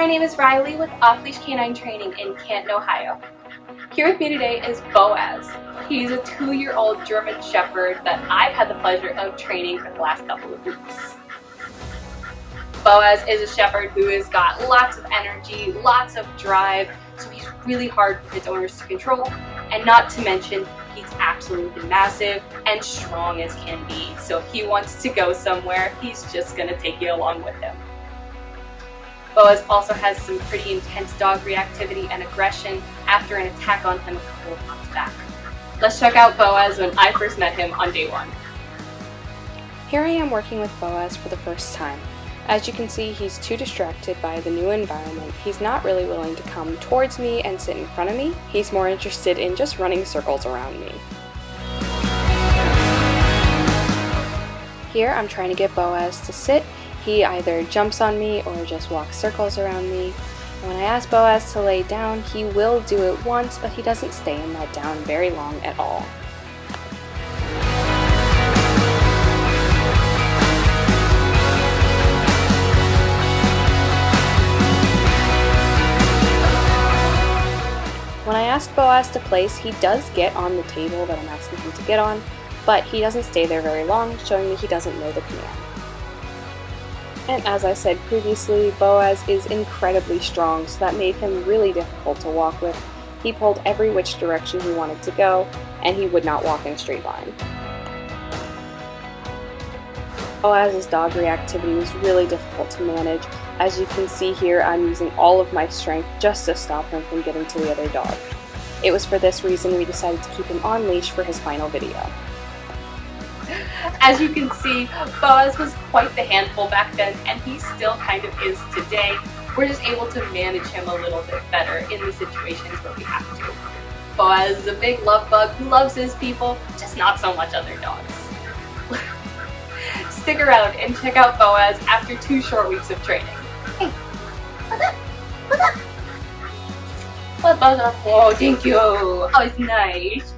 My name is Riley with Off Leash K9 Training in Canton, Ohio. Here with me today is Boaz. He's a 2-year-old German Shepherd that I've had the pleasure of training for the last couple of weeks. Boaz is a Shepherd who has got lots of energy, lots of drive, so he's really hard for his owners to control, and not to mention he's absolutely massive and strong as can be, so if he wants to go somewhere, he's just going to take you along with him. Boaz also has some pretty intense dog reactivity and aggression after an attack on him a couple of months back. Let's check out Boaz when I first met him on day 1. Here I am working with Boaz for the first time. As you can see, he's too distracted by the new environment. He's not really willing to come towards me and sit in front of me. He's more interested in just running circles around me. Here I'm trying to get Boaz to sit. He either jumps on me or just walks circles around me. And when I ask Boaz to lay down, he will do it once, but he doesn't stay in that down very long at all. When I ask Boaz to place, he does get on the table that I'm asking him to get on, but he doesn't stay there very long, showing me he doesn't know the command. And as I said previously, Boaz is incredibly strong, so that made him really difficult to walk with. He pulled every which direction he wanted to go, and he would not walk in a straight line. Boaz's dog reactivity was really difficult to manage. As you can see here, I'm using all of my strength just to stop him from getting to the other dog. It was for this reason we decided to keep him on leash for his final video. As you can see, Boaz was quite the handful back then, and he still kind of is today. We're just able to manage him a little bit better in the situations where we have to. Boaz is a big love bug who loves his people, just not so much other dogs. Stick around and check out Boaz after 2 short weeks of training. Hey, what's up? What's up? What's up? Oh, thank you. Oh, it's nice.